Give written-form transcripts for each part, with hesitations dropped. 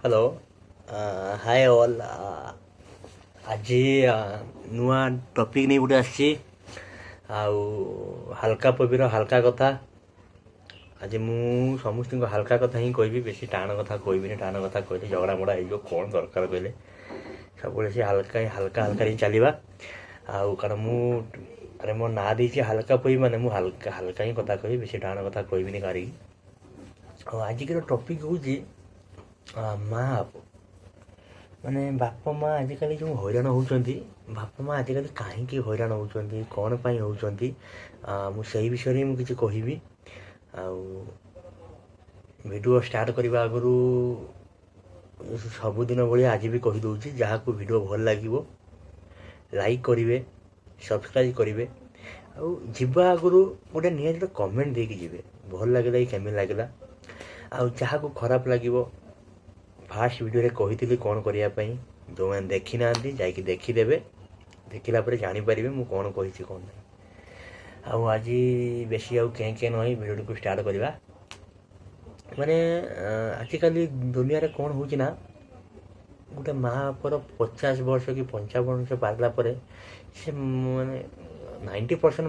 Hello hi all ଆଜି ନୂଆ topic ନେଇ ଗୋଟେ ଆସିଛି ଆଉ ହାଲକା ପବିର ହାଲକା କଥା। ଆଜି ମୁଁ ସମସ୍ତଙ୍କୁ ହାଲକା କଥା ହିଁ କହିବି, ବେଶୀ ଟାଣ କଥା କହିବିନି। ଟାଣ କଥା କହିଲେ ଝଗଡ଼ା ମଡ଼ା ହେଇଯିବ, କ'ଣ ଦରକାର କହିଲେ ସବୁବେଳେ ସେ ହାଲକା ହାଲକା ହିଁ ଚାଲିବା। ଆଉ କାରଣ ମୋ ନାଁ ଦେଇଛି ହାଲକା ପଇ, ମାନେ ମୁଁ ହାଲକା ହାଲକା ହିଁ କଥା କହିବି, ବେଶୀ ଟାଣ କଥା କହିବିନି କାହାରିକି। ଆଉ ଆଜିକାର ଟପିକ୍ ହେଉଛି ମା' ବାପ, ମାନେ ବାପା ମା' ଆଜିକାଲି ଯେଉଁ ହଇରାଣ ହେଉଛନ୍ତି। ବାପା ମା' ଆଜିକାଲି କାହିଁକି ହଇରାଣ ହେଉଛନ୍ତି, କ'ଣ ପାଇଁ ହେଉଛନ୍ତି, ମୁଁ ସେଇ ବିଷୟରେ ହିଁ ମୁଁ କିଛି କହିବି। ଆଉ ଭିଡ଼ିଓ ଷ୍ଟାର୍ଟ କରିବା ଆଗରୁ ସବୁଦିନ ଭଳିଆ ଆଜି ବି କହିଦେଉଛି, ଯାହାକୁ ଭିଡ଼ିଓ ଭଲ ଲାଗିବ ଲାଇକ୍ କରିବେ, ସବସ୍କ୍ରାଇବ୍ କରିବେ। ଆଉ ଯିବା ଆଗରୁ ଗୋଟେ ନିହାତି କମେଣ୍ଟ ଦେଇକି ଯିବେ, ଭଲ ଲାଗିଲା କି କେମିତି ଲାଗିଲା। ଆଉ ଯାହାକୁ ଖରାପ ଲାଗିବ, ଫାଷ୍ଟ ଭିଡ଼ିଓରେ କହିଥିଲି କ'ଣ କରିବା ପାଇଁ। ଯେଉଁମାନେ ଦେଖିନାହାନ୍ତି ଯାଇକି ଦେଖିଦେବେ, ଦେଖିଲା ପରେ ଜାଣିପାରିବେ ମୁଁ କ'ଣ କହିଛି କ'ଣ ନାହିଁ। ଆଉ ଆଜି ବେଶୀ ଆଉ କେଁ ନୁହେଁ, ଭିଡ଼ିଓଟିକୁ ଷ୍ଟାର୍ଟ କରିବା। ମାନେ ଆଜିକାଲି ଦୁନିଆରେ କ'ଣ ହେଉଛି ନା, ଗୋଟେ ମା' ବାପର 50 ବର୍ଷ କି 55 ବର୍ଷ ପାରିଲା ପରେ ସେ ମାନେ 90%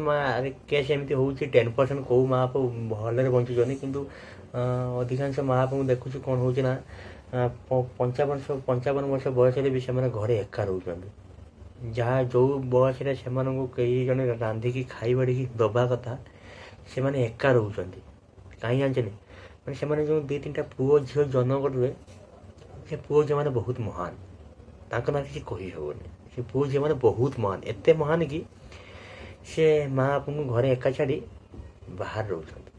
କେସ୍ ଏମିତି ହେଉଛି, 10% କେଉଁ ମା' ବାପ ଭଲରେ ବଞ୍ଚୁଛନ୍ତି। କିନ୍ତୁ ଅଧିକାଂଶ ମା' ବାପଙ୍କୁ ଦେଖୁଛି କ'ଣ ହେଉଛି ନା, 55 ବର୍ଷ ବୟସରେ ବି ସେମାନେ ଘରେ ଏକା ରହୁଛନ୍ତି। ଯେଉଁ ବୟସରେ ସେମାନଙ୍କୁ କେହି ଜଣେ ରାନ୍ଧିକି ଖାଇବାଡ଼ିକି ଦେବା କଥା, ସେମାନେ ଏକା ରହୁଛନ୍ତି। କାହିଁ ଜାଣିଛନ୍ତି? ମାନେ ସେମାନେ ଯେଉଁ 2-3ଟା ପୁଅ ଝିଅ ଜନ୍ମ କରିବେ, ସେ ପୁଅ ଝିଅମାନେ ବହୁତ ମହାନ, ତାଙ୍କ ନାଁ କିଛି କହି ହେବନି। ସେ ପୁଅ ଝିଅମାନେ ବହୁତ ମହାନ, ଏତେ ମହାନ କି ସେ ମା' ବାପଙ୍କୁ ଘରେ ଏକା ଛାଡ଼ି ବାହାରେ ରହୁଛନ୍ତି।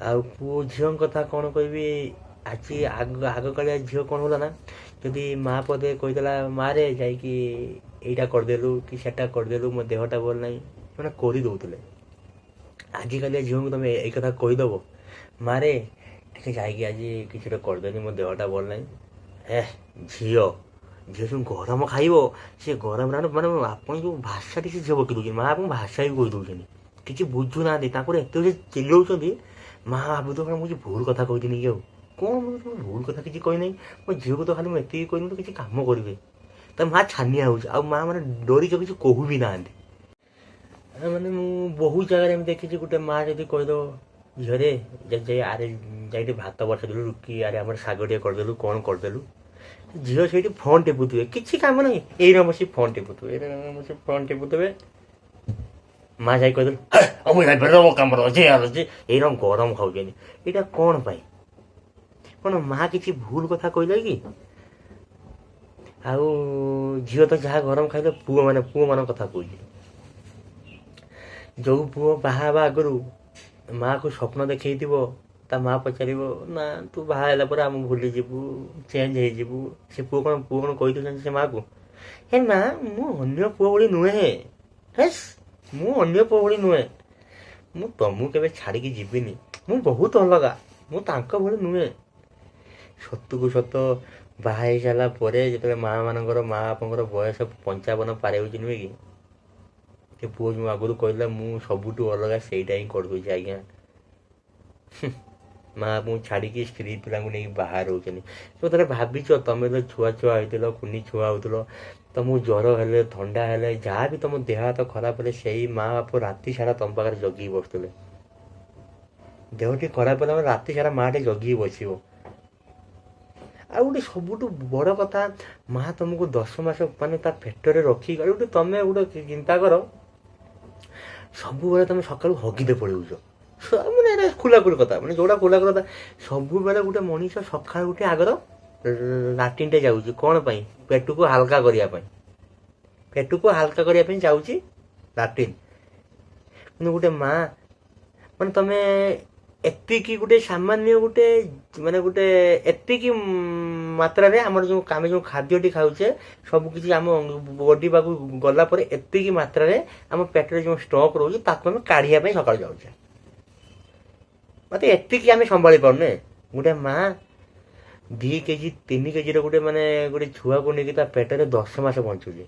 ଆଉ ପୁଅ ଝିଅଙ୍କ କଥା କ'ଣ କହିବି, ଆଗକାଳିଆ ଝିଅ କ'ଣ ହେଲା ନା, ଯଦି ମା' ପଦେ କହିଦେଲା, ମାରେ ଯାଇକି ଏଇଟା କରିଦେଲୁ କି ସେଟା କରିଦେଲୁ, ମୋ ଦେହଟା ଭଲ ନାହିଁ, ସେମାନେ କରିଦେଉଥିଲେ। ଆଜିକାଲିଆ ଝିଅଙ୍କୁ ତୁମେ ଏଇ କଥା କହିଦେବ, ମାରେ ଟିକେ ଯାଇକି ଆଜି କିଛି ଗୋଟେ କରିଦେଲି, ମୋ ଦେହଟା ଭଲ ନାହିଁ। ଝିଅ ସବୁ ଗରମ ଖାଇବ, ସେ ଗରମ ମାନେ ଆପଣ ଯେଉଁ ଭାଷାଟି ସେ ଝିଅ ପକେଇ ଦେଉଛନ୍ତି, ମା' ଆପଣଙ୍କୁ ଭାଷା ବି କହିଦେଉଛନ୍ତି, କିଛି ବୁଝୁନାହାନ୍ତି। ତାଙ୍କର ଏତେ ଚିଲଉଛନ୍ତି, ମା' ଭାବୁଥିବ ମୁଁ କିଛି ଭୁଲ କଥା କହିଥିଲି କି, ଆଉ କ'ଣ ମୁଁ ଭୁଲ କଥା କିଛି କହିନାହିଁ, ମୋ ଝିଅକୁ ତ ଖାଲି ମୁଁ ଏତିକି କହିନି ତ କିଛି କାମ କରିବେ। ତା ମା' ଛାନିଆ ହେଉଛି, ଆଉ ମା' ମାନେ ଡରିକି କିଛି କହୁ ବି ନାହାନ୍ତି। ମାନେ ମୁଁ ବହୁତ ଜାଗାରେ ଏମିତି ଦେଖିଛି, ଗୋଟେ ମା' ଯଦି କହିଦେବ, ଝିଅରେ ଆରେ ଯାଇକି ଭାତ ବସାଇଦେଲୁ କି ଆରେ ଆମର ଶାଗ ଟିକେ କରିଦେଲୁ, କ'ଣ କରିଦେଲୁ, ଝିଅ ସେଇଠି ଫୋନ୍ ଟିପୁଥିବେ, କିଛି କାମ ନାହିଁ, ଏଇନା ବସି ଫୋନ୍ ଟିପୁଥିବେ, ମା' ଯାଇ କହିଦେଲୁ ମୁଁ ଯାଇପାରିବ, ମୋ କାମର ଅଛି ଅଛି, ଏଇରକମ ଗରମ ଖାଉଛନ୍ତି। ଏଇଟା କ'ଣ ପାଇଁ? କ'ଣ ମା' କିଛି ଭୁଲ କଥା କହିଲା କି? ଆଉ ଝିଅ ତ ଯାହା ଗରମ ଖାଇଲେ ପୁଅମାନଙ୍କ କଥା କହୁଛି। ଯେଉଁ ପୁଅ ବାହା ହେବା ଆଗରୁ ମା'କୁ ସ୍ୱପ୍ନ ଦେଖେଇଥିବ, ତା ମା' ପଚାରିବ, ନା ତୁ ବାହା ହେଲା ପରେ ଆମେ ଭୁଲିଯିବୁ, ଚେଞ୍ଜ ହେଇଯିବୁ। ସେ ପୁଅ କ'ଣ କହିଦେଉଛନ୍ତି ସେ ମା'କୁ, ହେ ମା' ମୁଁ ଅନ୍ୟ ପୁଅ ଭଳି ନୁହେଁ, ମୁଁ ଅନ୍ୟ ପୁଅ ଭଳି ନୁହେଁ, ମୁଁ ତମକୁ କେବେ ଛାଡ଼ିକି ଯିବିନି, ମୁଁ ବହୁତ ଅଲଗା, ମୁଁ ତାଙ୍କ ଭଳି ନୁହେଁ। ସତକୁ ସତ ବାହା ହେଇସାରିଲା ପରେ ଯେତେବେଳେ ମା' ବାପାଙ୍କର ବୟସ 55 ପାରେଉଛି ନୁହେଁ କି, ସେ ପୁଅ ଯେଉଁ ଆଗରୁ କହିଲା ମୁଁ ସବୁଠୁ ଅଲଗା, ସେଇଟା ହିଁ କରିଦେଉଛି। ଆଜ୍ଞା, ମା' ବାପାଙ୍କୁ ଛାଡ଼ିକି ସ୍ତ୍ରୀ ପିଲାଙ୍କୁ ନେଇକି ବାହାରେ ରହୁଛନ୍ତି। ଥରେ ଭାବିଛ, ତମେ ତ ଛୁଆ ହେଇଥିଲ, କୁନି ଛୁଆ ହେଉଥିଲ, ତମକୁ ଜ୍ୱର ହେଲେ, ଥଣ୍ଡା ହେଲେ, ଯାହା ବି ତମ ଦେହ ହାତ ଖରାପ ହେଲେ, ସେଇ ମା' ବାପ ରାତି ସାରା ତମ ପାଖରେ ଜଗିକି ବସୁଥିଲେ। ଦେହଟି ଖରାପ ହେଲେ ରାତି ସାରା ମା'ଟି ଜଗିକି ବସିବ। ଆଉ ଗୋଟେ ସବୁଠୁ ବଡ଼ କଥା, ମା' ତମକୁ 10 ମାସ ମାନେ ତା ପେଟରେ ରଖିକି, ଗୋଟେ ତମେ ଗୋଟେ ଚିନ୍ତା କର, ସବୁବେଳେ ତମେ ସକାଳୁ ହଗିତେ ପଳାଉଛ, ମାନେ ଏଇଟା ଖୋଲାଖୋଲି କଥା, ମାନେ ଯେଉଁଟା ଖୋଲାଖୋଲି କଥା, ସବୁବେଳେ ଗୋଟେ ମଣିଷ ସକାଳୁ ଉଠି ଆଗର ଲାଟ୍ରିନ୍ଟେ ଯାଉଛି, କ'ଣ ପାଇଁ? ପେଟକୁ ହାଲକା କରିବା ପାଇଁ ଯାଉଛି ଲାଟ୍ରିନ୍। କିନ୍ତୁ ଗୋଟେ ମା' ମାନେ ତମେ ଏତିକି ଗୋଟେ ସାମାନ୍ୟ ଗୋଟେ ଏତିକି ମାତ୍ରାରେ ଆମେ ଯେଉଁ ଖାଦ୍ୟଟି ଖାଉଛେ, ସବୁକିଛି ଆମ ବଡି ପାଖକୁ ଗଲା ପରେ ଏତିକି ମାତ୍ରାରେ ଆମ ପେଟରେ ଯେଉଁ ଷ୍ଟକ୍ ରହୁଛି, ତାକୁ ଆମେ କାଢ଼ିବା ପାଇଁ ସକାଳୁ ଯାଉଛେ। ମୋତେ ଏତିକି ଆମେ ସମ୍ଭାଳି ପାରୁନେ। ଗୋଟେ ମା' 2 କେଜି 3 କେଜିର ଗୋଟେ ଛୁଆକୁ ନେଇକି ତା ପେଟରେ 10 ମାସ ବଞ୍ଚୁଛି।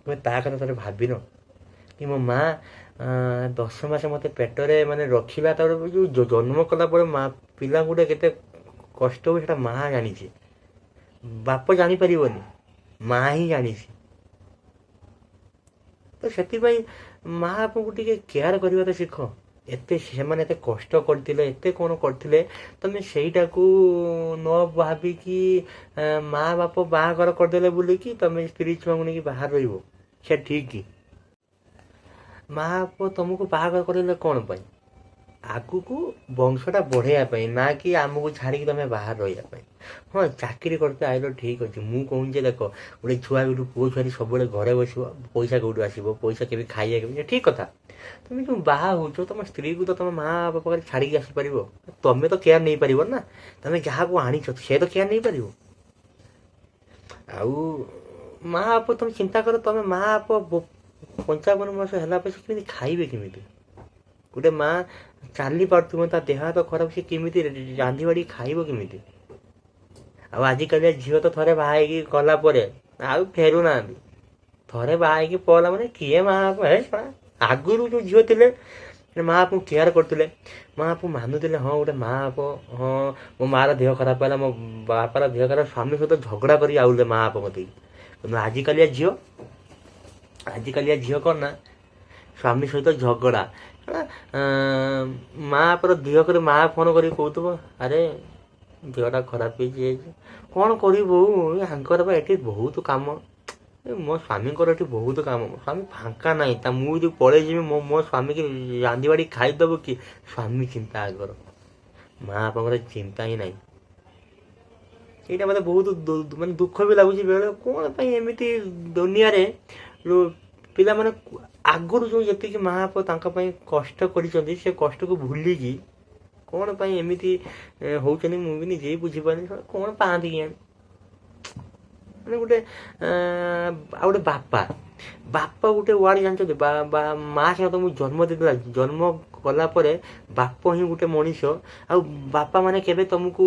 ତୁମେ ତା କଥା ଥରେ ଭାବିନ କି ମୋ ମା' 10 ମାସ ମୋତେ ପେଟରେ ରଖିବା, ତାପରେ ଯେଉଁ ଜନ୍ମ କଲା ପରେ ମା' ପିଲାଙ୍କୁ ଗୋଟେ କେତେ କଷ୍ଟ ହୁଏ ସେଇଟା ମା ଜାଣିଛି, ବାପ ଜାଣିପାରିବନି, ମା ହିଁ ଜାଣିଛି। ତ ସେଥିପାଇଁ ମା ବାପଙ୍କୁ ଟିକେ କେୟାର କରିବା ତ ଶିଖ। ଏତେ ସେମାନେ ଏତେ କଷ୍ଟ କରିଥିଲେ, ଏତେ କ'ଣ କରିଥିଲେ, ତମେ ସେଇଟାକୁ ନ ଭାବିକି ମା ବାପ ବାହାଘର କରିଦେଲେ ବୋଲିକି ତମେ ସ୍ତ୍ରୀ ଛୁଆଙ୍କୁ ନେଇକି ବାହାରେ ରହିବ, ସେ ଠିକ୍ କି? ମା ବାପ ତମକୁ ବାହାଘର କରିଦେଲେ କ'ଣ ପାଇଁ? ଆଗକୁ ବଂଶଟା ବଢ଼େଇବା ପାଇଁ, ନା କି ଆମକୁ ଛାଡ଼ିକି ତମେ ବାହାରେ ରହିବା ପାଇଁ। ହଁ ଚାକିରି କରିତେ ଆଇଲ ଠିକ୍ ଅଛି, ମୁଁ କହୁନି ଯେ ଦେଖ ଗୋଟେ ଛୁଆ ଗୋଟେ ପୁଅ ଛୁଆଟି ସବୁବେଳେ ଘରେ ବସିବ, ପଇସା କେଉଁଠୁ ଆସିବ, ପଇସା କେବେ ଖାଇବା କେବେ, ଠିକ୍ କଥା। ତମେ ଯେଉଁ ବାହା ହେଉଛ ତମ ସ୍ତ୍ରୀକୁ ତ ତମ ମା ବାପା ପାଖରେ ଛାଡ଼ିକି ଆସିପାରିବ? ତମେ ତ କେୟାର ନେଇପାରିବ ନା, ତମେ ଯାହାକୁ ଆଣିଛ ସେ ତ କେୟାର ନେଇପାରିବ। ଆଉ ମା ବାପ ତମେ ଚିନ୍ତା କର, ତମେ ମା ବାପ 55 ମାସ ହେଲା ପରେ ସେ କେମିତି ଖାଇବେ କେମିତି? ଗୋଟେ ମା ଚାଲି ପାରୁଥିବ, ତା ଦେହ ହାତ ଖରାପ, ସେ କେମିତି ରାନ୍ଧି ବାଢ଼ି ଖାଇବ କେମିତି? ଆଉ ଆଜିକାଲିଆ ଝିଅ ତ ଥରେ ବାହା ହେଇକି ଗଲା ପରେ ଆଉ ଫେରୁନାହାନ୍ତି। ଥରେ ବାହା ହେଇକି ପଳେଇଲା ମାନେ କିଏ ମା ବାପ ଆଗରୁ ଯେଉଁ ଝିଅ ଥିଲେ ମା ବାପଙ୍କୁ କେୟାର କରୁଥିଲେ, ମା ବାପଙ୍କୁ ମାନୁଥିଲେ। ହଁ ଗୋଟେ ମା ବାପ, ହଁ ମୋ ମାଆର ଦେହ ଖରାପ ହେଲା, ମୋ ବାପାର ଦେହ ଖରାପ, ସ୍ୱାମୀ ସହିତ ଝଗଡ଼ା କରି ଆଉଲେ ମା ବାପ ମୋତେ। କିନ୍ତୁ ଆଜିକାଲିଆ ଝିଅ କ'ଣ ନା, ସ୍ୱାମୀ ସହିତ ଝଗଡ଼ା, ମା ବାପର ଦେହ କରି ମା ଫୋନ୍ କରିକି କହୁଥିବ ଆରେ ଦେହଟା ଖରାପ ହେଇଯାଇଛି, କ'ଣ କରିବୁ, ଆଙ୍କର ବା ଏଠି ବହୁତ କାମ, ମୋ ସ୍ୱାମୀଙ୍କର ଏଠି ବହୁତ କାମ, ମୋ ସ୍ୱାମୀ ଫାଙ୍କା ନାହିଁ, ମୁଁ ଯଦି ପଳେଇଯିବି ମୋ ସ୍ୱାମୀକି ରାନ୍ଧି ବାଢ଼ି ଖାଇଦେବ କି? ସ୍ୱାମୀ ଚିନ୍ତା ଆଗର, ମା ବାପାଙ୍କର ଚିନ୍ତା ହିଁ ନାହିଁ। ସେଇଟା ମୋତେ ବହୁତ ମାନେ ଦୁଃଖ ବି ଲାଗୁଛି ବେଳେ। କ'ଣ ପାଇଁ ଏମିତି ଦୁନିଆରେ ପିଲାମାନେ ଆଗରୁ ଯେଉଁ ଯେତିକି ମା ବାପ ତାଙ୍କ ପାଇଁ କଷ୍ଟ କରିଛନ୍ତି, ସେ କଷ୍ଟକୁ ଭୁଲିକି କ'ଣ ପାଇଁ ଏମିତି ହେଉଛନ୍ତି ମୁଁ ବି ନିଜେ ବୁଝିପାରୁନି। କ'ଣ ପାଆନ୍ତି କି ମାନେ ଗୋଟେ ଆଉ ଗୋଟେ ବାପା ଗୋଟେ ୱାର୍ଡ଼ ଜାଣିଛନ୍ତି? ମା ସିନା ତମକୁ ଜନ୍ମ ଦେଇଦେଲା, ଜନ୍ମ କଲା ପରେ ବାପ ହିଁ ଗୋଟେ ମଣିଷ। ଆଉ ବାପା ମାନେ କେବେ ତମକୁ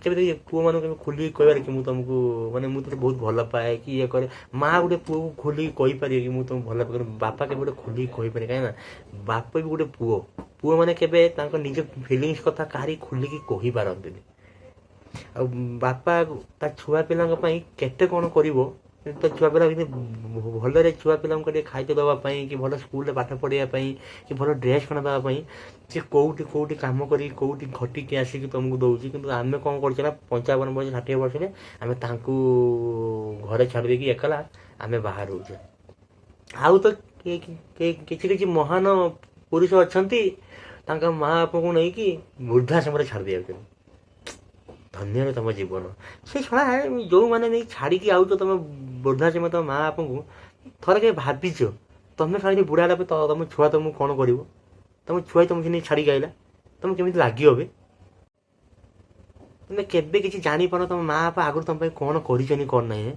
କେବେ ପୁଅମାନଙ୍କୁ କେବେ ଖୋଲିକି କହିବାରେ କି ମୁଁ ତମକୁ ମାନେ ମୁଁ ତତେ ବହୁତ ଭଲ ପାଏ କି ଇଏ କରେ? ମା ଗୋଟେ ପୁଅକୁ ଖୋଲିକି କହିପାରିବେ କି ମୁଁ ତମକୁ ଭଲ ପାଏ? ବାପା କେବେ ଗୋଟେ ଖୋଲିକି କହିପାରେ? କାହିଁକିନା ବାପ ବି ଗୋଟେ ପୁଅମାନେ କେବେ ତାଙ୍କ ନିଜ ଫିଲିଙ୍ଗସ୍ କଥା କାହାରି ଖୋଲିକି କହିପାରନ୍ତିନି। ଆଉ ବାପା ତା ଛୁଆ ପିଲାଙ୍କ ପାଇଁ କେତେ କ'ଣ କରିବ, ତ ଛୁଆ ପିଲା ଭଲରେ ଛୁଆ ପିଲାଙ୍କୁ ଟିକେ ଖାଇତେ ଦେବା ପାଇଁ, କି ଭଲ ସ୍କୁଲରେ ପାଠ ପଢ଼ିବା ପାଇଁ, କି ଭଲ ଡ୍ରେସ୍ ଖଣ୍ଡ ଦେବା ପାଇଁ ସେ କେଉଁଠି କାମ କରି କେଉଁଠି ଘଟିକି ଆସିକି ତୁମକୁ ଦେଉଛି। କିନ୍ତୁ ଆମେ କ'ଣ କରୁଛେ ନା 55 ବର୍ଷ 60 ବର୍ଷରେ ଆମେ ତାଙ୍କୁ ଘରେ ଛାଡ଼ି ଦେଇକି ଏକଲା ଆମେ ବାହାରେ ରହୁଛେ। ଆଉ ତ କିଛି ମହାନ ପୁରୁଷ ଅଛନ୍ତି ତାଙ୍କ ମା ବାପଙ୍କୁ ନେଇକି ବୃଦ୍ଧାଶ୍ରମରେ ଛାଡ଼ି ଦିଆଯାଉଛନ୍ତି। ଧନ୍ୟରେ ତମ ଜୀବନ। ସେ ଛଡ଼ା ଯେଉଁମାନେ ନେଇ ଛାଡ଼ିକି ଆଉଛ ତମ ବୃଦ୍ଧାଶ୍ରମ ତମ ମା ବାପଙ୍କୁ, ଥରେ କେବେ ଭାବିଛ ତମେ ଖାଲି ବୁଢ଼ା ହେଲା ପରେ ତମ ଛୁଆ ତମକୁ କ'ଣ କରିବ? ତମ ଛୁଆ ତମକୁ ନେଇ ଛାଡ଼ିକି ଆଇଲା, ତମକୁ କେମିତି ଲାଗିବ? ତମେ କେବେ କିଛି ଜାଣିପାରୁନ ତମ ମା ବାପା ଆଗରୁ ତମ ପାଇଁ କ'ଣ କରିଛନ୍ତି କ'ଣ ନାହିଁ।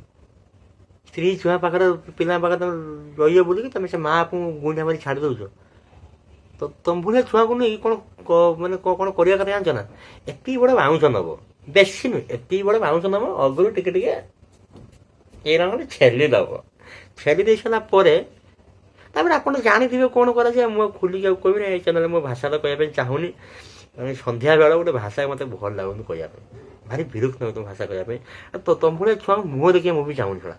ସ୍ତ୍ରୀ ଛୁଆ ପାଖରେ ପିଲାଙ୍କ ପାଖରେ ତମେ ରହିବ ବୋଲିକି ତମେ ସେ ମା ବାପଙ୍କୁ ଗୁଣ୍ଡା ମାରି ଛାଡ଼ି ଦେଉଛ। ତ ତମ ଭଳିଆ ଛୁଆଙ୍କୁ ନେଇ କ'ଣ ମାନେ କ'ଣ କରିବା କଥା ଜାଣିଛ ନା? ଏତିକି ବଡ଼ ବାଉଁଶ ନେବ, ବେଶୀ ନୁହେଁ, ଏତିକି ବଡ଼ ବାଉଁଶ ନେବ, ଅଗରୁ ଟିକେ ଏଇରା ଗୋଟେ ଛେଲି ଦେବ। ଛେଲି ଦେଇ ସାରିଲା ପରେ ତାପରେ ଆପଣ ଜାଣିଥିବେ କ'ଣ କରାଯାଏ। ମୁଁ ଖୋଲିକି ଆଉ କହିବିନି, ଏ ଚ୍ୟାନେଲ୍ ମୋ ଭାଷା ତ କହିବା ପାଇଁ ଚାହୁଁନି। ସନ୍ଧ୍ୟାବେଳେ ଗୋଟେ ଭାଷା ମୋତେ ଭଲ ଲାଗୁନି କହିବା ପାଇଁ, ଭାରି ବିରକ୍ତ ଲାଗୁଛି ତମ ଭାଷା କହିବା ପାଇଁ। ଆଉ ତମ ଭଳିଆ ଛୁଆଙ୍କୁ ମୁହଁ ଦେଖିବା ମୁଁ ବି ଚାହୁଁନି। ଛଡ଼ା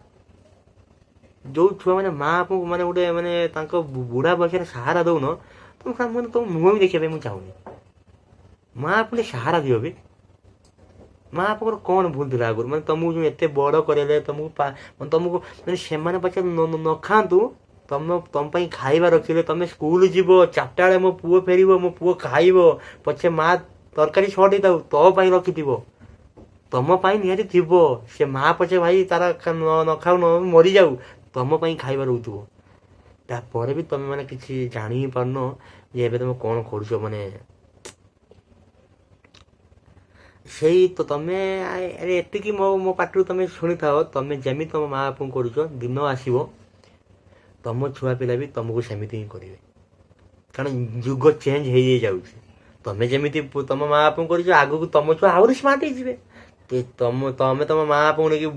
ଯେଉଁ ଛୁଆମାନେ ମା ବାପଙ୍କୁ ମାନେ ଗୋଟେ ମାନେ ତାଙ୍କ ବୁଢ଼ା ବୟସରେ ସାହାରା ଦେଉନ, ମାନେ ତମ ମୁହଁ ବି ଦେଖିବା ପାଇଁ ମୁଁ ଚାହୁଁନି। ମା ବାପଙ୍କୁ ସାହାରା ଦିଅ ବି। ମା ବାପଙ୍କର କ'ଣ ଭୁଲ ଥିଲା ଆଗରୁ? ମାନେ ତମକୁ ଯେଉଁ ଏତେ ବଡ଼ କରେଇଲେ, ତମକୁ ମାନେ ସେମାନେ ପଛେ ନ ଖାଆନ୍ତୁ, ତମ ପାଇଁ ଖାଇବା ରଖିଲେ, ତମେ ସ୍କୁଲ ଯିବ, 4ଟା ବେଳେ ମୋ ପୁଅ ଫେରିବ, ମୋ ପୁଅ ଖାଇବ, ପଛେ ମା ତରକାରୀ ସର୍ଟ ହେଇଥାଉ ତୋ ପାଇଁ ରଖିଥିବ, ତମ ପାଇଁ ନିହାତି ଥିବ। ସେ ମା ପଛେ ଭାଇ ତାର ନ ଖାଉ ମରିଯାଉ, ତମ ପାଇଁ ଖାଇବା ରହୁଥିବ। ତାପରେ ବି ତମେ ମାନେ କିଛି ଜାଣି ହିଁ ପାରୁନ ଯେ ଏବେ ତମେ କ'ଣ କରୁଛ। ମାନେ ସେଇ ତ ତମେ ଏତିକି ମୋ ପାଟିରୁ ତମେ ଶୁଣିଥାଅ, ତମେ ଯେମିତି ତମ ମା ବାପଙ୍କୁ କରୁଛ, ଦିନ ଆସିବ ତମ ଛୁଆ ପିଲା ବି ତମକୁ ସେମିତି ହିଁ କରିବେ। କାରଣ ଯୁଗ ଚେଞ୍ଜ ହେଇଯାଉଛି। ତମେ ଯେମିତି ତମ ମା ବାପଙ୍କୁ କରୁଛ, ଆଗକୁ ତମ ଛୁଆ ଆହୁରି ସ୍ମାର୍ଟ ହେଇଯିବେ। ତମେ ତମ ମା ବାପଙ୍କୁ ନେଇକି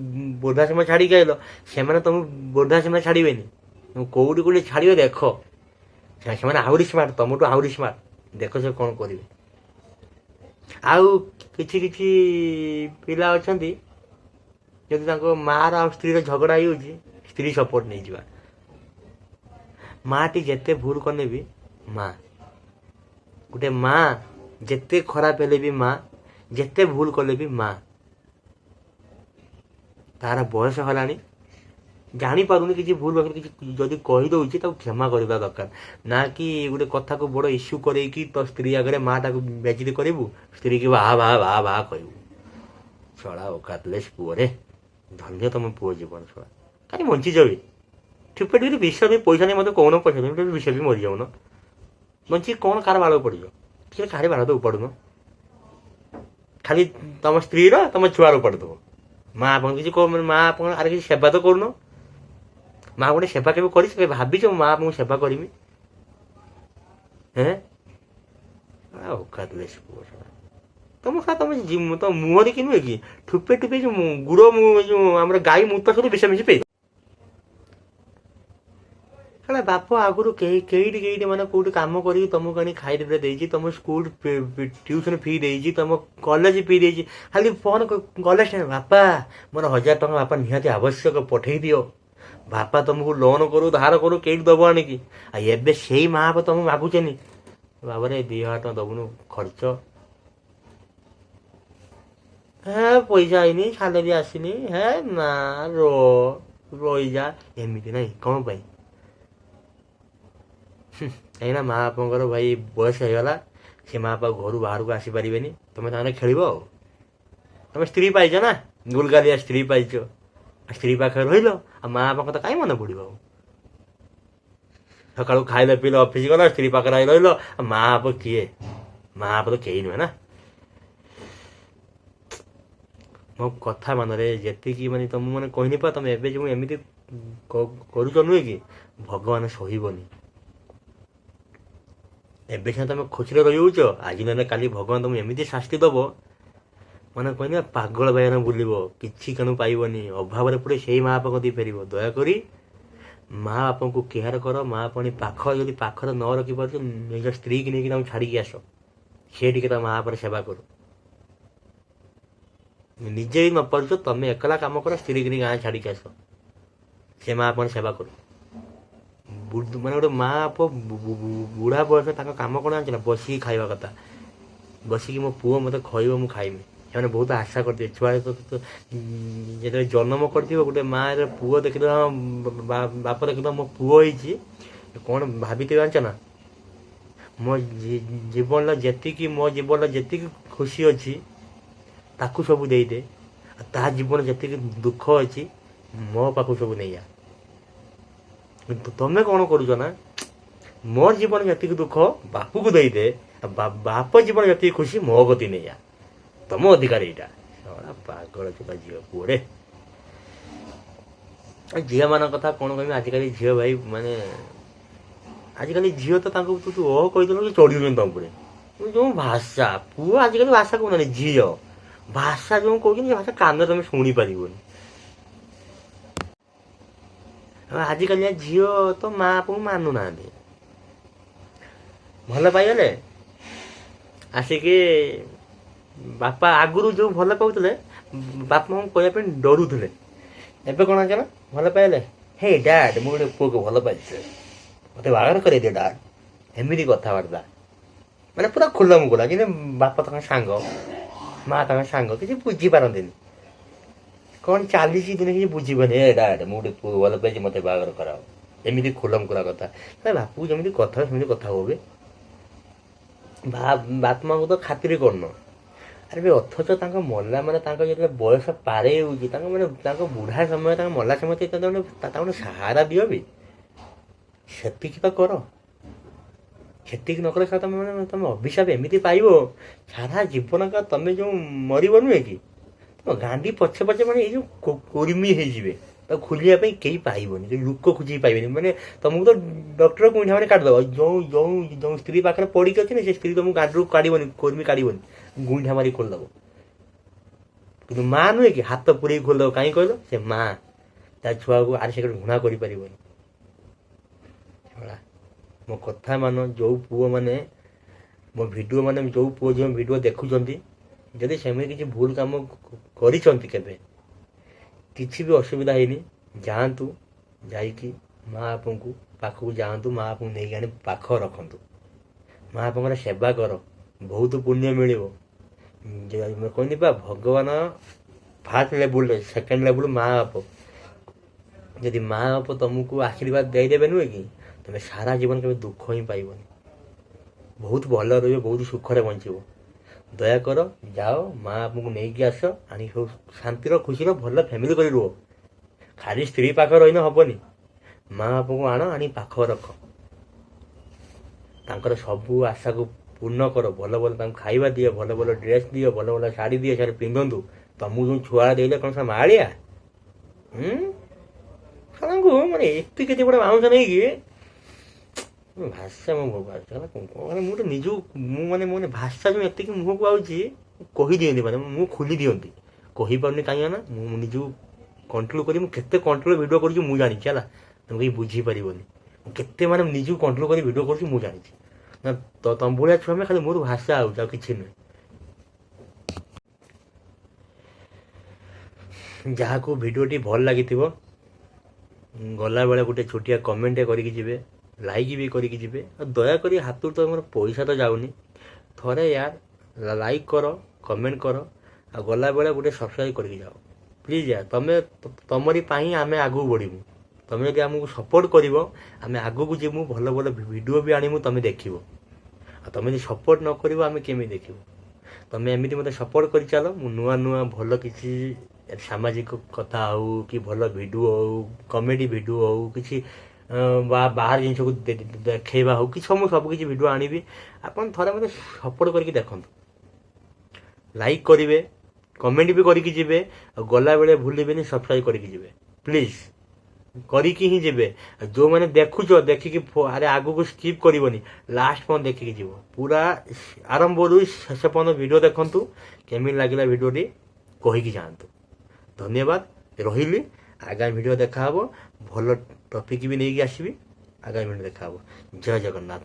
ବୃଦ୍ଧାଶ୍ରମ ଛାଡ଼ିକି ଆଇଲ, ସେମାନେ ତମକୁ ବୃଦ୍ଧାଶ୍ରମରେ ଛାଡ଼ିବେନି, କେଉଁଠି ଛାଡ଼ିବେ ଦେଖ। ସେମାନେ ଆହୁରି ସ୍ମାର୍ଟ, ତମଠୁ ଆହୁରି ସ୍ମାର୍ଟ, ଦେଖ ସେ କ'ଣ କରିବେ। ଆଉ କିଛି କିଛି ପିଲା ଅଛନ୍ତି ଯଦି ତାଙ୍କ ମାଆର ଆଉ ସ୍ତ୍ରୀର ଝଗଡ଼ା ହେଇଯାଉଛି ସ୍ତ୍ରୀ ସପୋର୍ଟ ନେଇଯିବା। ମାଆଟି ଯେତେ ଭୁଲ କଲେ ବି ମା, ଗୋଟେ ମା ଯେତେ ଖରାପ ହେଲେ ବି ମା, ଯେତେ ଭୁଲ କଲେ ବି ମା। ତାର ବୟସ ହେଲାଣି, ଜାଣିପାରୁନି କିଛି ଭୁଲ କିଛି ଯଦି କହିଦେଉଛି ତାକୁ କ୍ଷମା କରିବା ଦରକାର। ନା କି ଗୋଟେ କଥାକୁ ବଡ଼ ଇସ୍ୟୁ କରେଇକି ତ ସ୍ତ୍ରୀ ଆଗରେ ମାଆଟାକୁ ବେଜିତ କରିବୁ, ସ୍ତ୍ରୀକି ବାହା ବାହା ବାହା ବାହା କହିବୁ। ଶଳା ଓକାତଲେସ୍ ପୁଅରେ, ଧନ୍ୟ ତମ ପୁଅ ଜୀବନ। ଶଳା କାହିଁ ବଞ୍ଚିଛ ବି? ଠିପେ ଟିକେ ବିଷ ବି ପଇସା ନେଇ ମୋତେ କହୁନ, ପଇସା ଦେବି ବିଷ ବି ମରିଯାଉନ। ବଞ୍ଚିକି କ'ଣ କାହାର ବାଳ ପଡ଼ିଛ? ଟିକେ କାହାର ବାଳ ତ ଉପାଡ଼ୁନ। ଖାଲି ତମ ସ୍ତ୍ରୀର ତମ ଛୁଆର ଉପାଡ଼ୁଥିବ। ମା ଆପଣ କିଛି ମା ଆପଣ ଆରେ କିଛି ସେବା ତ କରୁନ। ମା ଗୋଟେ ସେବା କେବେ କରିଛ? କେବେ ଭାବିଛ ମା ଆପଣଙ୍କୁ ସେବା କରିମି? ହେଁ ଓକାତଲେସ୍ ପୁଅ। ତମ ତମ ମୁହଁରେ କି ନୁହେଁ କି ଠୁପେ ଠୁପେ ଯୋଉ ଗୁଡ଼ ଯୋଉ ଆମର ଗାଈ ମୁତ ସହିତ ବିଷ ମିଶି ପେଇ କାଳେ ବାପ ଆଗରୁ କେଇଟି ମାନେ କୋଉଠି କାମ କରିକି ତମକୁ ଆଣି ଖାଇଦେବେ ଦେଇଛି, ତମ ସ୍କୁଲ ଟ୍ୟୁସନ ଫି ଦେଇଛି, ତମ କଲେଜ ଫି ଦେଇଛି। ଖାଲି ଫୋନ କଲେଜ ବାପା ମୋର 1000 ଟଙ୍କା ବାପା ନିହାତି ଆବଶ୍ୟକ ପଠେଇ ଦିଅ। ବାପା ତମକୁ ଲୋନ କରୁ ଧାର କରୁ କେଇଠି ଦବ ଆଣିକି। ଆଉ ଏବେ ସେଇ ମା ବାପା ତମକୁ ମାଗୁଛନ୍ତି ବାବାରେ 2000 ଟଙ୍କା ଦବୁନୁ ଖର୍ଚ୍ଚ। ପଇସା ଆଇନି, ସାଲେରୀ ଆସିନି, ନା ରହିଯା। ଏମିତି ନାହିଁ କ'ଣ ପାଇଁ? କାହିଁକିନା ମା ବାପାଙ୍କର ଭାଇ ବୟସ ହେଇଗଲା, ସେ ମା ବାପା ଘରୁ ବାହାରକୁ ଆସିପାରିବେନି, ତମେ ତାମାନେ ଖେଳିବ। ଆଉ ତମେ ସ୍ତ୍ରୀ ପାଇଛ ନା, ଗୁଲଗାଲିଆ ସ୍ତ୍ରୀ ପାଇଛ, ସ୍ତ୍ରୀ ପାଖରେ ରହିଲ, ଆଉ ମା ବାପାଙ୍କ କଥା କାହିଁ ମନେ ପଡ଼ିବ? ଆଉ ସକାଳୁ ଖାଇଲ ପିଇଲ ଅଫିସ ଗଲ, ସ୍ତ୍ରୀ ପାଖରେ ଆଇ ରହିଲ, ଆଉ ମା ବାପ କିଏ? ମା ବାପ ତ କେହି ନୁହେଁ ନା। ମୋ କଥା ମାନରେ ଯେତିକି ମାନେ ତମ ମାନେ କହିନି ପା, ତମେ ଏବେ ଯେଉଁ ଏମିତି କରୁଛ ନୁହେଁ କି, ଭଗବାନ ସହିବନି। ଏବେ ସିନା ତମେ ଖୁସିରେ ରହିଯାଉଛ, ଆଜି ନହେଲେ କାଲି ଭଗବାନ ତମକୁ ଏମିତି ଶାସ୍ତି ଦବ, ମାନେ କହିନି ପାଗଳ ବାଇନ ବୁଲିବ, କିଛି କେଣୁ ପାଇବନି, ଅଭାବରେ ପଡ଼େ ସେଇ ମା ବାପାଙ୍କ ଦେଇ ଫେରିବ। ଦୟାକରି ମା ବାପାଙ୍କୁ କେୟାର କର। ମା ବାପା ପାଖ ଯଦି ପାଖରେ ନ ରଖିପାରୁଛ, ନିଜ ସ୍ତ୍ରୀକି ନେଇକି ତାଙ୍କୁ ଛାଡ଼ିକି ଆସ, ସେ ଟିକେ ତା ମା ବାପାର ସେବା କରୁ। ନିଜେ ନ ପାରୁଛ ତମେ ଏକଲା କାମ କର, ସ୍ତ୍ରୀକି ନେଇ ଗାଁ ଛାଡ଼ିକି ଆସ, ସେ ମା ବାପାର ସେବା କରୁ। ମାନେ ଗୋଟେ ମା ବାପ ବୁଢ଼ା ବୟସ ତାଙ୍କ କାମ କ'ଣ ଜାଣିଛ ନା? ବସିକି ଖାଇବା କଥା। ବସିକି ମୋ ପୁଅ ମୋତେ ଖୁଆଇବ, ମୁଁ ଖାଇବି। ସେମାନେ ବହୁତ ଆଶା କରିଥିବେ। ଛୁଆ ଯେତେବେଳେ ଜନ୍ମ କରିଥିବ, ଗୋଟେ ମା ପୁଅ ଦେଖିଦେବ, ବାପ ଦେଖିଦେବ ମୋ ପୁଅ ହେଇଛି, କ'ଣ ଭାବିଥିବେ ଜାଣିଛ ନା? ମୋ ଜୀବନର ଯେତିକି ଖୁସି ଅଛି ତାକୁ ସବୁ ଦେଇଦେ, ଆଉ ତା ଜୀବନ ଯେତିକି ଦୁଃଖ ଅଛି ମୋ ପାଖକୁ ସବୁ ନେଇଆ। କିନ୍ତୁ ତମେ କ'ଣ କରୁଛ ନା, ମୋର ଜୀବନ ଯେତିକି ଦୁଃଖ ବାପକୁ ଦେଇଦେ, ବାପ ଜୀବନ ଯେତିକି ଖୁସି ମୋ ଗତି ନେଇଆ। ତମ ଅଧିକାର ଏଇଟା। ପାଗଳ ଚୋପା ଝିଅ ପୁଅରେ। ଝିଅମାନଙ୍କ କଥା କ'ଣ କହିବି? ଆଜିକାଲି ଝିଅ ଭାଇ ମାନେ, ଆଜିକାଲି ଝିଅ ତ ତାଙ୍କୁ ତୁ କହିଦେଲୁ ଚଢ଼ିଉଛନ୍ତି ତମ ଉପରେ। ଯେଉଁ ଭାଷା, ପୁଅ ଆଜିକାଲି ଭାଷା କହୁନାହାନ୍ତି, ଝିଅ ଭାଷା ଯେଉଁ କହୁଛନ୍ତି, ସେ ଭାଷା କାନରେ ତମେ ଶୁଣିପାରିବନି। ଆଜିକାଲିଆ ଝିଅ ତ ମା ବାପାଙ୍କୁ ମାନୁନାହାନ୍ତି। ଭଲ ପାଇଗଲେ ଆସିକି ବାପା ଆଗରୁ ଯେଉଁ ଭଲ ପାଉଥିଲେ, ବାପା ମାଙ୍କୁ କହିବା ପାଇଁ ଡରୁଥିଲେ। ଏବେ କ'ଣ ଅଛି ନା, ଭଲ ପାଇଲେ, ହେ ଡ୍ୟାଡ୍ ମୁଁ ଗୋଟେ ପୁଅକୁ ଭଲ ପାଇଛି, ମୋତେ ବାହାଘର କରେଇଦିଅ ଡ୍ୟାଡ୍। ଏମିତି କଥାବାର୍ତ୍ତା, ମାନେ ପୁରା ଖୋଲାମଖୋଲା, ଯେମିତି ବାପା ତାଙ୍କ ସାଙ୍ଗ, ମା ତାଙ୍କ ସାଙ୍ଗ, କିଛି ବୁଝିପାରନ୍ତିନି କ'ଣ ଚାଲିଛି ଦିନେ, କିଛି ବୁଝିବନି। ଏ ଡ୍ୟାଡ୍ ମୁଁ ଗୋଟେ ପୁଅ ଭଲ ପାଇଛି, ମୋତେ ବାହାଘର କରାଅ। ଏମିତି ଖୋଲାମଖୋଲା କଥା। ବାପକୁ ଯେମିତି କଥା ସେମିତି କଥା ହୁଏ। ବାପ ମାଙ୍କୁ ତ ଖାତିର କରୁନ। ଆରେ ବି ଅଥଚ ତାଙ୍କ ମଲା ମାନେ, ତାଙ୍କ ଯେତେବେଳେ ବୟସ ପାରେଇ ହେଉଛି, ତାଙ୍କ ମାନେ ତାଙ୍କ ବୁଢ଼ା ସମୟ, ତାଙ୍କ ମଲା ସମୟ, ତାଙ୍କୁ ସାହାରା ଦିଅ ବି। ସେତିକି ତ କର। ସେତିକି ନ କଲେ ତମେ ମାନେ ତମେ ଅଭିଶାପ ଏମିତି ପାଇବ, ସାରା ଜୀବନ ତମେ ଯେଉଁ ମରିବ ନୁହେଁ କି, ତମ ଗାଣ୍ଡି ପଛେ ପଛେ ମାନେ ଏଇ ଯେଉଁ କୁର୍ମି ହେଇଯିବେ, ତାକୁ ଖୋଲିବା ପାଇଁ କେହି ପାଇବନି, ଲୋକ ଖୋଜିକି ପାଇବେନି। ମାନେ ତମକୁ ତ ଡକ୍ଟର ଗୁଇଁଠା ମାନେ କାଟିଦେବ। ଯେଉଁ ସ୍ତ୍ରୀ ପାଖରେ ପଡ଼ିକି ଅଛି ନା, ସେ ସ୍ତ୍ରୀ ତମକୁ ଗାଣ୍ଡିରୁ କାଢ଼ିବନି, କୁର୍ମି କାଢ଼ିବନି, ଗୁଇଁଠା ମାରି ଖୋଲିଦେବ। କିନ୍ତୁ ମା ନୁହେଁ କି, ହାତ ପୁରେଇକି ଖୋଲିଦେବ। କାହିଁ କହିଲ? ସେ ମା ତା ଛୁଆକୁ ଆରି ସେ ଘୃଣା କରିପାରିବନି। ମୋ କଥା ମାନ, ଯେଉଁ ପୁଅ ମାନେ ମୋ ଭିଡ଼ିଓ, ମାନେ ଯେଉଁ ପୁଅ ଯେଉଁ ଭିଡ଼ିଓ ଦେଖୁଛନ୍ତି, ଯଦି ସେମିତି କିଛି ଭୁଲ କାମ କରିଛନ୍ତି କେବେ କିଛି ବି ଅସୁବିଧା ହେଇନି, ଯାଆନ୍ତୁ, ଯାଇକି ମା ବାପାଙ୍କୁ ପାଖକୁ ଯାଆନ୍ତୁ, ମା ବାପାଙ୍କୁ ନେଇକି ଆଣି ପାଖ ରଖନ୍ତୁ, ମା ବାପାଙ୍କର ସେବା କର, ବହୁତ ପୁଣ୍ୟ ମିଳିବ। କହିନି ବା ଭଗବାନ ଫାର୍ଷ୍ଟ ଲେବୁଲରେ, ସେକେଣ୍ଡ ଲେବୁଲ ମା ବାପ। ଯଦି ମା ବାପ ତମକୁ ଆଶୀର୍ବାଦ ଦେଇଦେବେ ନୁହେଁ କି, ତମେ ସାରା ଜୀବନ କେବେ ଦୁଃଖ ହିଁ ପାଇବନି, ବହୁତ ଭଲ ରହିବ, ବହୁତ ସୁଖରେ ବଞ୍ଚିବ। ଦୟାକର ଯାଅ, ମା ବାପଙ୍କୁ ନେଇକି ଆସ, ଆଣି ସବୁ ଶାନ୍ତିର ଖୁସିର ଭଲ ଫ୍ୟାମିଲି କରି ରୁହ। ଖାଲି ସ୍ତ୍ରୀ ପାଖରେ ରହିଲେ ହବନି, ମା ବାପଙ୍କୁ ଆଣ, ଆଣି ପାଖ ରଖ, ତାଙ୍କର ସବୁ ଆଶାକୁ ପୂର୍ଣ୍ଣ କର, ଭଲ ଭଲ ତାଙ୍କୁ ଖାଇବା ଦିଅ, ଭଲ ଭଲ ଡ୍ରେସ୍ ଦିଅ, ଭଲ ଭଲ ଶାଢ଼ୀ ଦିଅ, ସେଟା ପିନ୍ଧନ୍ତୁ। ତମକୁ ଯେଉଁ ଛୁଆ ଦେଇଲେ କ'ଣ ସେ ମାଳିଆ ସାଙ୍କୁ ମାନେ ଏତେ କେତେ ବଡ଼ ବାଉଁଶ ନେଇକି ଭାଷା ମୋ ମାନେ ମୁଁ ତ ନିଜକୁ ମୁଁ ଭାଷା ଯେଉଁ ଏତିକି ମୁହଁକୁ ଆଉଛି କହିଦିଅନ୍ତି, ମାନେ ମୁଁ ଖୋଲି ଦିଅନ୍ତି, କହିପାରୁନି କାହିଁକି ନା ମୁଁ ନିଜକୁ କଣ୍ଟ୍ରୋଲ କରି, ମୁଁ କେତେ କଣ୍ଟ୍ରୋଲ ଭିଡ଼ିଓ କରୁଛି ମୁଁ ଜାଣିଛି ହେଲା, ତମେ କେହି ବୁଝିପାରିବନି ମୁଁ କେତେ ମାନେ ନିଜକୁ କଣ୍ଟ୍ରୋଲ କରି ଭିଡ଼ିଓ କରୁଛି ମୁଁ ଜାଣିଛି ନା। ତମ ଭଳିଆ ଛୁଆ ଖାଲି ମୋର ଭାଷା ଆଉଛି, ଆଉ କିଛି ନୁହେଁ। ଯାହାକୁ ଭିଡ଼ିଓଟି ଭଲ ଲାଗିଥିବ ଗଲାବେଳେ ଗୋଟେ ଛୋଟିଆ କମେଣ୍ଟ କରିକି ଯିବେ, ଲାଇକ୍ ବି କରିକି ଯିବେ। ଆଉ ଦୟାକରି ହାତରୁ ତ ଆମର ପଇସା ତ ଯାଉନି, ଥରେ ୟାର ଲାଇକ୍ କର, କମେଣ୍ଟ କର, ଆଉ ଗଲାବେଳେ ଗୋଟେ ସବସ୍କ୍ରାଇବ୍ କରିକି ଯାଅ ପ୍ଲିଜ୍ ୟାର। ତମରି ପାଇଁ ଆମେ ଆଗକୁ ବଢ଼ିବୁ, ତମେ ଯଦି ଆମକୁ ସପୋର୍ଟ କରିବ ଆମେ ଆଗକୁ ଯିବୁ, ଭଲ ଭଲ ଭିଡ଼ିଓ ବି ଆଣିବୁ, ତମେ ଦେଖିବ। ଆଉ ତମେ ଯଦି ସପୋର୍ଟ ନ କରିବ ଆମେ କେମିତି ଦେଖିବୁ? ତମେ ଏମିତି ମୋତେ ସପୋର୍ଟ କରି ଚାଲ, ମୁଁ ନୂଆ ନୂଆ ଭଲ କିଛି ସାମାଜିକ କଥା ହେଉ କି ଭଲ ଭିଡ଼ିଓ ହେଉ, କମେଡ଼ି ଭିଡ଼ିଓ ହେଉ, କିଛି ବାହାର ଜିନିଷକୁ ଦେଖେଇବା ହେଉ କି ସବୁ କିଛି ଭିଡ଼ିଓ ଆଣିବି। ଆପଣ ଥରେ ମୋତେ ସପୋର୍ଟ କରିକି ଦେଖନ୍ତୁ, ଲାଇକ୍ କରିବେ, କମେଣ୍ଟ ବି କରିକି ଯିବେ, ଆଉ ଗଲାବେଳେ ଭୁଲିବେନି ସବସ୍କ୍ରାଇବ୍ କରିକି ଯିବେ ପ୍ଲିଜ୍, କରିକି ହିଁ ଯିବେ। ଯେଉଁମାନେ ଦେଖୁଛ ଦେଖିକି ଆରେ ଆଗକୁ ସ୍କିପ୍ କରିବନି, ଲାଷ୍ଟ ପର୍ଯ୍ୟନ୍ତ ଦେଖିକି ଯିବ, ପୁରା ଆରମ୍ଭରୁ ଶେଷ ପର୍ଯ୍ୟନ୍ତ ଭିଡ଼ିଓ ଦେଖନ୍ତୁ, କେମିତି ଲାଗିଲା ଭିଡ଼ିଓଟି କହିକି ଯାଆନ୍ତୁ। ଧନ୍ୟବାଦ, ରହିଲି। ଆଗାମୀ ଭିଡ଼ିଓ ଦେଖାହେବ, ଭଲ ଟପିକ୍ ବି ନେଇକି ଆସିବି, ଆଗାମୀ ଭିଡ଼ିଓ ଦେଖାହେବ। ଜୟ ଜଗନ୍ନାଥ।